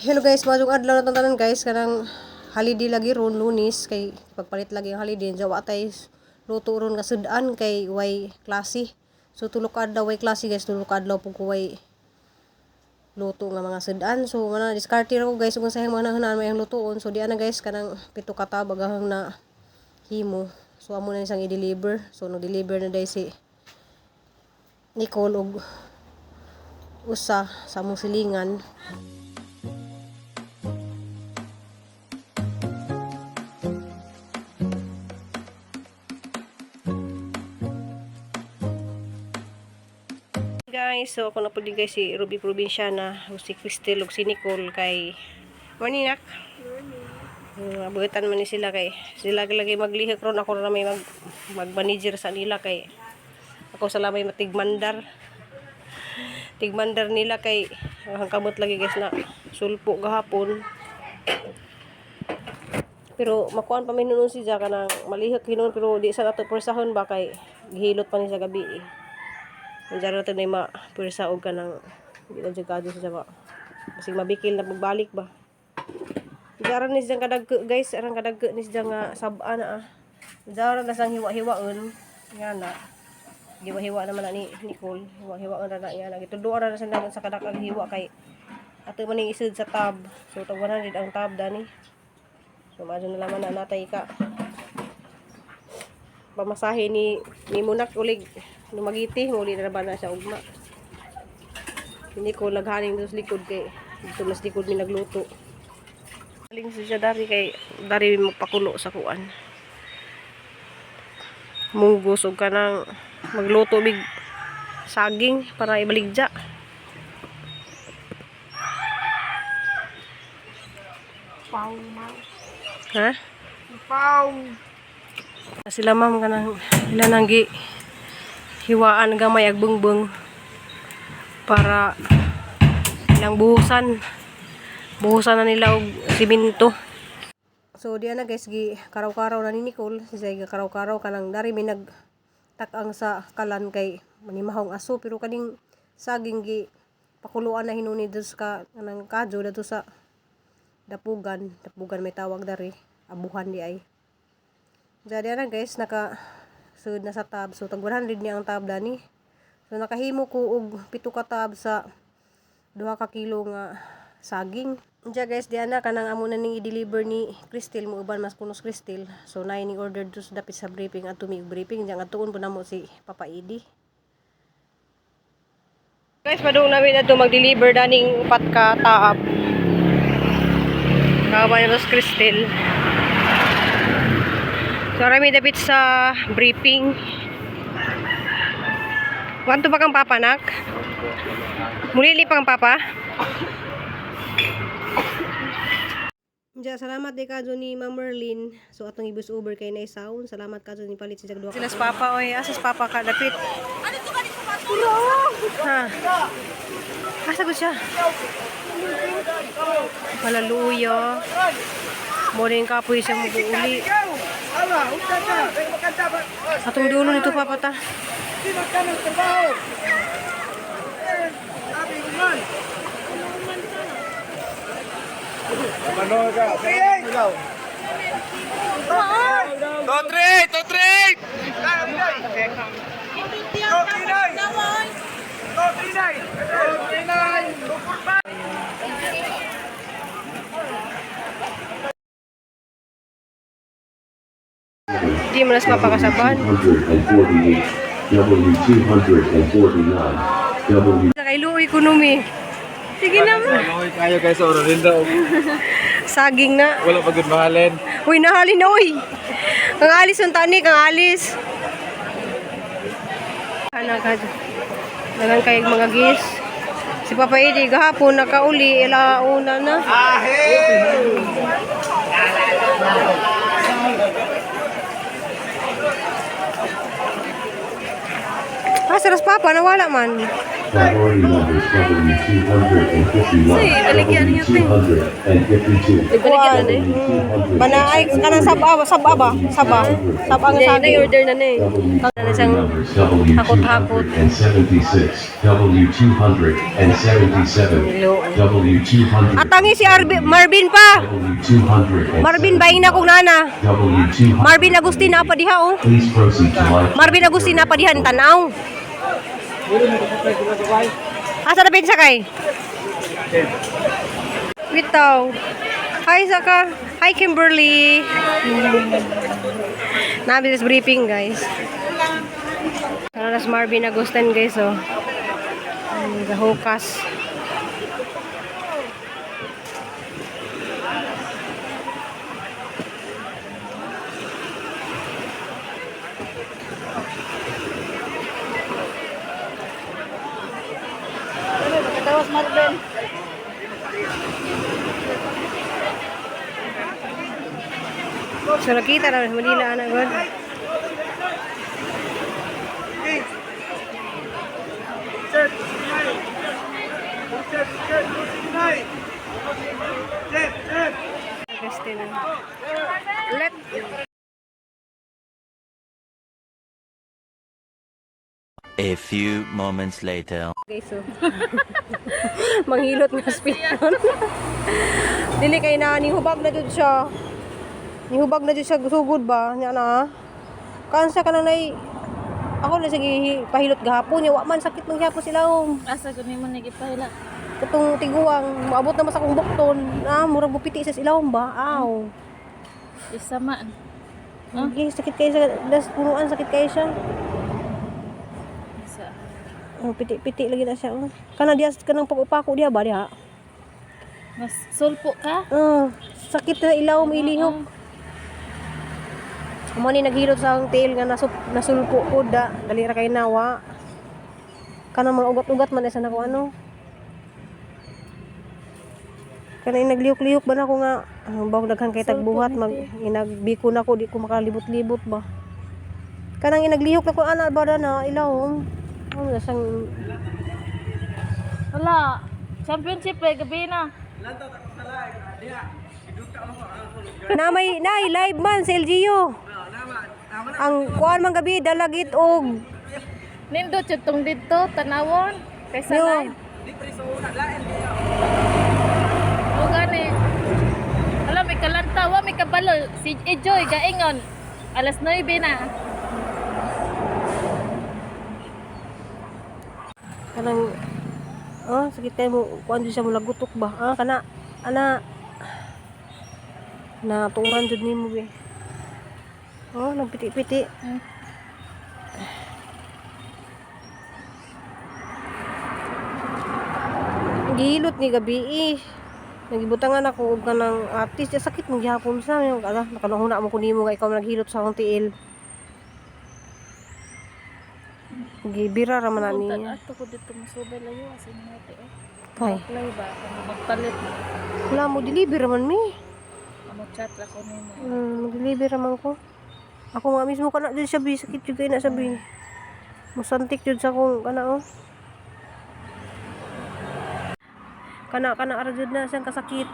Hello guys, madung adlaw na tanan guys kanang holiday lagi ron Lunes kay pagpalit lagi ang holiday jawa tay luto ron nga sudan kay way klase. So tulo ka adlaw way klase guys, tulo ka adlaw pug way luto nga mga sudan. So mana diskarte ra ko guys kung sayang mga nahanan may ang lutoon. So di ana guys kanang pito ka tabag ang na himo. So amo na isang i-deliver. So no-deliver na dai si Nicole og usa sa among silingan. Guys, so ako na po guys si Ruby Provinciana, si Cristel ug si Nicole kay morning nak. Abutan man ni sila kay sila lagi maglihok ron ako na may mag-manager sa nila kay ako sala may matigmandar. Tigmandar nila kay ang kamot lagi guys na sulpo gahapon. Pero makuan pa may nunon siya kanang malihok hinon pero di sa nato persahon ba kay gihilot pa ni sa gabi eh. Nandiyan natin na ma-pursa o ka ng hindi na dyan sa ba. Kasi mabikil na pagbalik ba. Diyan ni siyang kadag guys. Arang kadag ni siyang sabaan na. Diyan na siyang hiwa-hiwaon. Yan na. Hiwa-hiwa naman na ni Nicole. Hiwa-hiwaon na yan. Ituduan na siyang sa kadag ang hiwa kay ato man yung isud sa tab. So tawanan din ang tab dani. So madyo na laman na natay ka. Pamasahe ni Munak ulig numagiti muli na ba na siya ugma. Hindi ko laghaning sa likod kay dito mas likod mi nagluto. Aling siya dari kay dari magpakulo sa kuan. Munggos og kanang magluto big saging para ibaligja. Pau. Ha? Pau. Sila ma'am kanang ilan ang gi hiwaan gamay ag bungbong para ilang buhusan na nila og simento. So diyan na guys gi karaw-karaw na ni Nicole siya gi karaw-karaw kanang dari may nagtak-ang sa kalan kay manimahong aso pero kaning saging gi pakuluan na hinuni dos ka kanang kadyo dato sa dapugan may tawag dari abuhan di ay. Jadi na guys naka sud na sa tab. So tag 100 niya ang tab dani. So nakahimo ko og 7 ka tab sa 2 ka kilo nga saging. Diya guys diyan na kanang amo na ning i-deliver ni Cristel mo uban mas kunos Cristel. So nay ning order dos dapit sa briefing at tumig briefing diyan atuon po namo si Papa Edi. Guys padung namin ato mag-deliver daning 4 ka taab. Kawan dos Cristel. So, rami dapit sa briefing. Wanto ba kang papa, nak? Mulili pa kang papa? Diya, salamat di ka ni Ma'am Merlin. So, atong ibus over kay na isaon. Salamat ka ni palit sa jagdua. Silas papa, oy. Asas papa ka, dapit. Ha? Asa ko siya? Palaluyo. Morning kapoy siya mag-uuli. Atong dulo nito papata. Di mo nas mapakasaban. Kay Louie Kunumi. Sige naman. Kayo guys, oro rin daw. Saging na. Wala pagod mahalin. Uy, nahalin na uy. Ang alis ang tanik, ang alis. Nalang kayong mga gis. Si Papa Edi gahapon nakauli, ilauna na. Saras papa nawala man. Priority numbers W251, W252, Kuan. W200. Banaay kanang saba ba? Saba ang sabi. Order na ni. Kanang siyang Numbers hakot-hakot. W276, W277, W200. Atangi si Marvin pa. W200. Marvin baing na kong nana. W200. Marvin Agustin na pa diha oh. Please proceed to live. Marvin Agustin na pa diha tanaw. Asa na pinsa kay? Bitaw. Hi Saka. Hi Kimberly. Nabi sa briefing guys. Ano na si Marvin Agustin guys oh. Gahukas. Tapos Marben. So nakita na Manila anak god. Agustin. Let A few moments later. guys so. Manghilot nga spinon. Dili kay na nihubag na jud siya. Nihubag na jud siya sugod ba nya na. Kansa ka nang nay ako na sige pahilot gahapon nya wa man sakit ng gihapon sila Asa ko nimo nagipahila? katong tiguang maabot na sa kong bukton murag bupiti sa ilawom ba aw Isa man. okay, sakit kayo sa das punuan sakit kayo siya Isa. piti lagi na siya kana diya kanang pag-upako diha ba diha Mas sulpo ka? sakit na ilawom ilihok mo ni naghilot sa akong tail nga nasulpo ko da dali ra kay nawa kanang mga ugat-ugat man sa nako ano kanang naglihok-lihok ba na ko nga bawag daghang kay tagbuhat mag inagbiko na ko di ko makalibot-libot ba kanang inaglihok na ko ana ba na ilawom ano na sang Wala. Championship eh, gabi na. may live man sa LGU ang kuan man gabi dalagit og Nindo chutong dito, tanawon. Kaysa Yo. live. O gani. Alam, may kalantawa, may kabalo. Si Ejoy, gaingon. Alas 9 na. kanang sakit kayo mo kuan jud siya mo lagutok ba kana ana na turan jud nimo be nagpiti-piti gihilot ni gabi nagibutangan ako og kanang atis sakit mo gihapon sa nakanahuna mo kunimo nga ikaw naghilot sa akong tiil gibira ra man na Punta niya ato ko dito masubay layo. Asin natin eh. ay Apply ba? Ano magpalit? wala mo deliver man mi Ano chat ra ko nimo. mag-deliver naman ko. Ako nga mismo kana dyan sabi, sakit juga na sabi. Musantik jud sa kong kana Kana ara jud na siyang kasakit.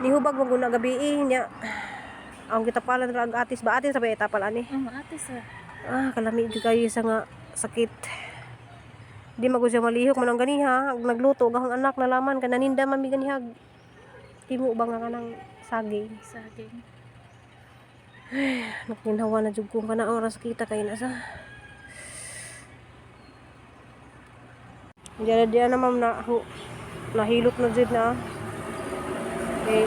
Nihubag mo guna gabi niya. Ang kitapalan ra ang atis ba atis sabi etapal ani. Atis ah. Kalami jud kayo sa nga sakit. Di magud siya malihok man ang ganiha, nagluto gahang anak nalaman kananinda man mi ganiha. Timo ba nga kanang saging. Saging. Nakinhawa na jud ko kana oras kita kay na sa. Diyan na ma'am na nahilot na jud na. Okay.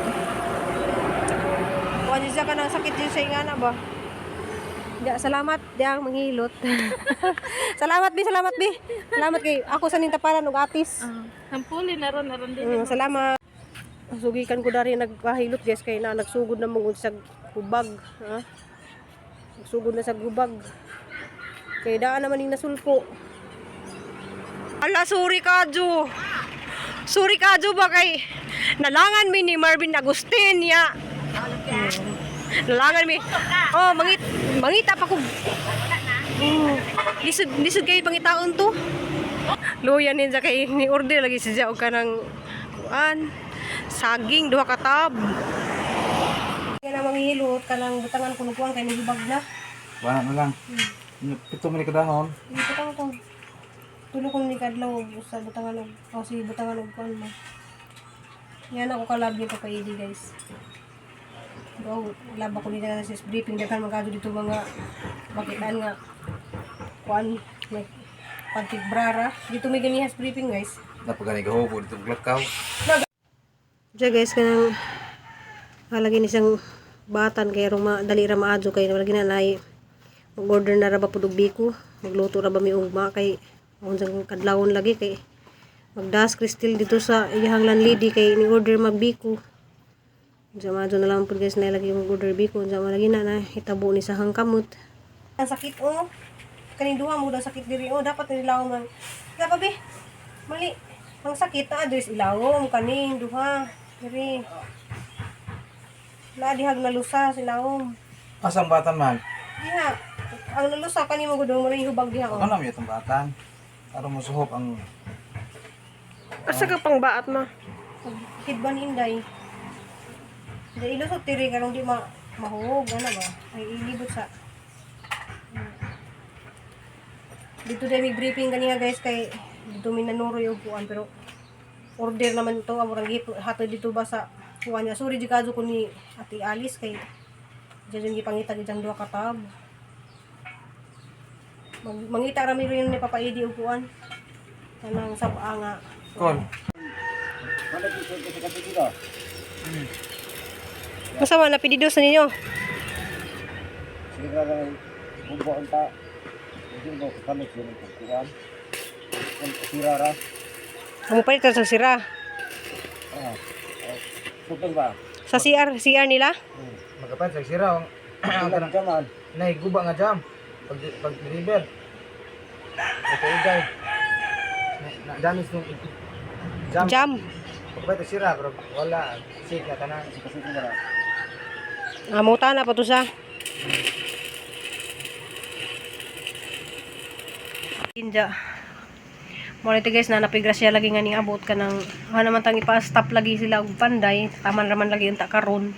Kuan siya kanang sakit jud sa ingana ba? Diya, salamat diya manghilot. Salamat bi. Salamat kay ako sa ning tapalan og atis. Hampuli naron din. Salamat. Sugikan ko dari nagpahilot guys kay na nagsugod na mong sa gubag nagsugod na sa gubag kay daan naman ning nasulpo ala sorry kadyo ba kay nalangan mi ni Marvin Agustin ya nalangan mi mangita pa ko Lisod kayo pangitaon to. Luya ninja kay ni order lagi siya og kanang kuan saging duha ka tab. Kaya manghilot kanang butangan kuno kuan kay nahibag na. Wala na lang. Pito man kadahon. Butang to. Tulo ko ni kadlaw sa butangan og si butangan og kuan mo. Yan ako kalab dito pa idi guys. Laba ko nila sa briefing dakan magado dito mga makitaan nga kuan may pagtigbrara dito may ganihas briefing guys. Napagani gahubo dito glakaw. Diya guys kanang halagi ni isang batan kay roma dali ra maadyo kay lagi na nay mag-order na ra ba pud og biko magluto ra ba mi ugma kay unsang kadlawon lagi kay magdas kristal dito sa iyang landlady kay ni order magbiko. Diya na lang po guys na lagi yung order biko. Diya lagi na hitabo ni sa hangkamot. Ang sakit kaning duha mo daw sakit diri dapat nilawom man. Dapat be. Mali. Ang sakit na address ilawom kaning duha diri. La dihag nalusa silawom. Asang batan man. Diha. Ang nalusa kanimo gud mo ning hubag diha Ano mi itong batan? Aron mo suhop ang Asa ka pang baat ma? Kidban inday. Di ilusot tiri karong di mahug ana ba? Ay ilibot sa. Dito dai mig briefing kaniya guys kay dito minanuroy og kuan pero order naman to amurang hatod dito ba sa kuan niya. Sorry jikado ko ni Ate Alice kay diyan gipangita gid duha ka tab. Mangita ra mi rin ni Papa Edi og kuan. Kanang sab-a nga kon. Masama na pedido sa ninyo. Sige ra bubuan ta. Hindi mo kami sino kuan. Kon sirara. Amo pa ito sa sira. Putol ba? Sa CR nila? Magapan sa sira ang kanang jaman. Nay guba nga jam. Pag river. Ito igay. Na damis nung Jam. Pagkabay ito sira, bro. Wala. Sige ka na. Sige na. Amuta na pa to sa. Inja. Mo ito guys na napigrasya lagi nga ning abot ka ng naman tang ipa-stop lagi sila og panday. Taman raman lagi unta karon.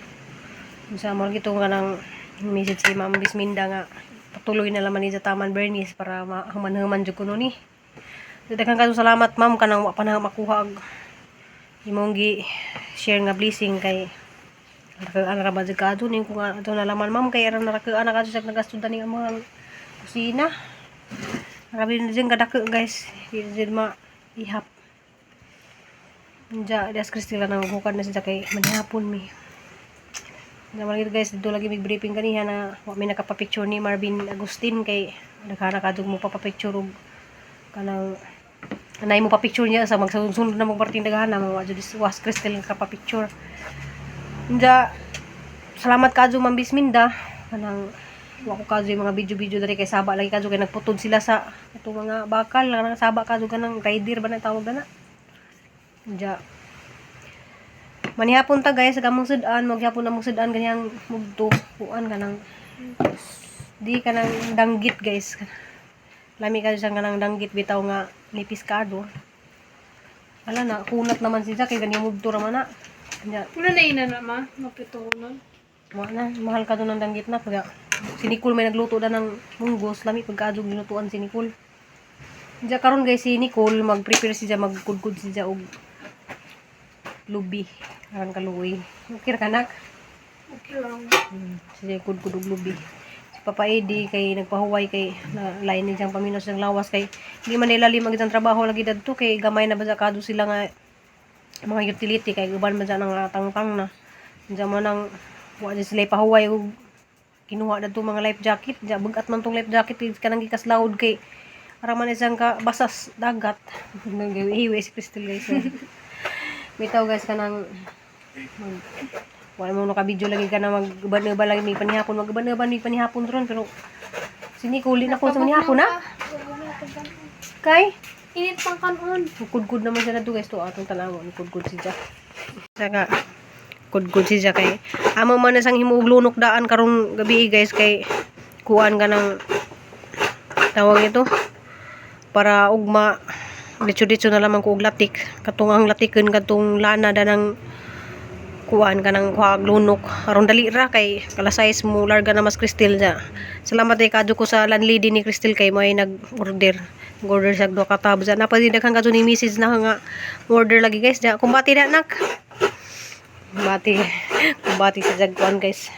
Unsa mo gito nga nang message si Ma'am Bisminda nga patuloy na laman ni sa Taman Bernice para mahuman-human jud kuno ni. Daghang kayo salamat ma'am kanang wa pa na makuha og imong gi share nga blessing kay ana ra ba jud ning kung ato na laman ma'am kay ara na ra ka ana ka sa nagasto ni among kusina. Grabe na dyan kadako guys. Hindi dyan ma-ihap. Diyan, Dias Cristela nang hukad na siya kay manihapon mi. Diyan malagit guys, dito lagi may briefing kaniha na may nakapapicture ni Marvin Agustin kay naghanakadog mo papapicture og kanang anay mo papicture niya sa magsunod na mong parting daghan na mga Dias Cristela nakapapicture. Diyan, salamat kadyo Ma'am Bisminda. Kanang wako kadyo yung mga video-video dari kay Saba lagi kadyo kay nagputod sila sa itong mga bakal nga Saba kadyo kanang rider ba na tawag na. Diya. Manihapon ta guys gamong sudan maghapon na mong sudan ganyang mugto kuan kanang di kanang danggit guys. Lami kadyo sa kanang danggit bitaw nga nipis kado. Ala na kunat naman siya kay ganyang mugto ra man na. Diya. Wala na ina na ma, mapito ko nun. Mahal ka doon ng danggit na pag si Nicole may nagluto na ng munggos lami pagkadong ginutuan si Nicole. Diya karon guys si Nicole mag-prepare siya magkudkod siya og lubi aron kaluoy. Okay ra kanak? Okay lang. Siya kudkod og lubi. Si Papa Eddie kay nagpahuway kay na lain ni siyang paminos ng lawas kay hindi man nila limag ang trabaho lagi dadto kay gamay na ba kado sila nga mga utility kay uban man sa nang tangtang na. Diya mo nang wa sila pahuway og kinuha na itong mga life jacket. Diya, bugat man itong life jacket. Kanang gikas loud kay araman isang ka basas dagat. Hiwi si Crystal guys. Bitaw guys kanang wala mo naka-video lagi ka na mag-uban-uban lagi may panihapon. Mag-uban-uban may panihapon ron. Pero si Nicole na ko sa manihapon na. Kay? Init pang kanon. Kudkud naman siya na ito guys. Ito atong tanawon. Kudkud siya. Saka kudkud siya kay amo man na sang himuog lunok daan karong gabi guys kay kuan ka ng tawag ito para ugma ditso na lamang ko og latik katong ang latiken katong lana danang kuan kanang kuhag lunok aron dali ra kay kala size mo larga na mas Cristel ja. Salamat ay kadto ko sa landlady ni Cristel kay mo ay nag-order sa duha ka tabs na pa din daghang kadto ni message na nga order lagi guys ja. Kumbati na nak kumbati sa jagkuan guys,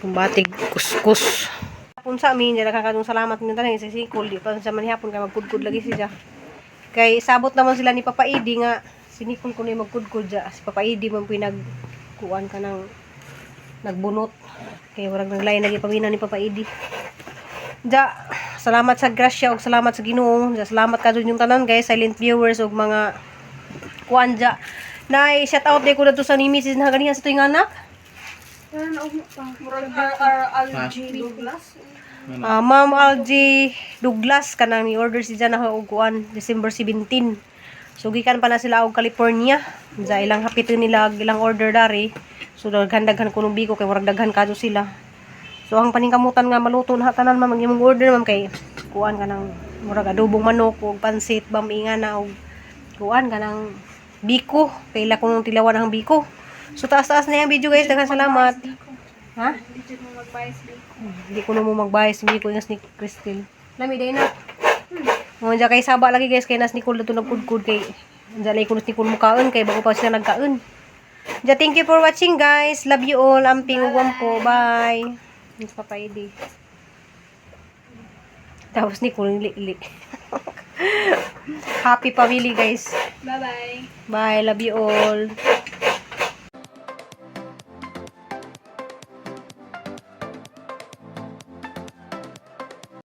kumbati kuskus hapon sa amin ja. Nakakadong salamat min tanan sa sikol di pa sa manihapon kay magkudkod lagi siya kay sabot naman sila ni Papa Idi nga sinikon ko ni magkudkod ja. Si Papa Idi man pinagkuan ka ng nagbunot kay warag naglain lagi paminaw ni Papa Idi ja. Salamat sa grasya ug salamat sa Ginoo ja. Salamat kadto yung tanan guys, silent viewers ug mga kuan ja. Na shout out day ko dito sa ni Mrs. na ganihan sa tuwing anak Ma'am Algie Douglas kanang ni order si Jana og kuan December 17. So gikan pa na sila og California. Sa ilang hapiton nila ilang order dari. So daghan kuno biko kay murag daghan kadto sila. So ang paningkamutan nga maluto na tanan ma'am ang imong order ma'am kay kuan kanang murag adobong manok ug pansit bam-inga na og kuan kanang biko kay ila kuno tilawan ang biko. So taas-taas na yung video guys, daghan salamat. Ha? Hindi ko na mo magbayas, hindi ko yung ni Cristel. Lami day na. Mga kay saba lagi guys, kay nas Nicole dito nagkudkod kay dyan ko nas Nicole mukaon kay bago pa sila nagkaon. Ja, thank you for watching guys. Love you all. Amping ugwam po. Bye. It's Papa Idi. Tapos Nicole li. Happy family guys. Bye-bye. Bye. Love you all.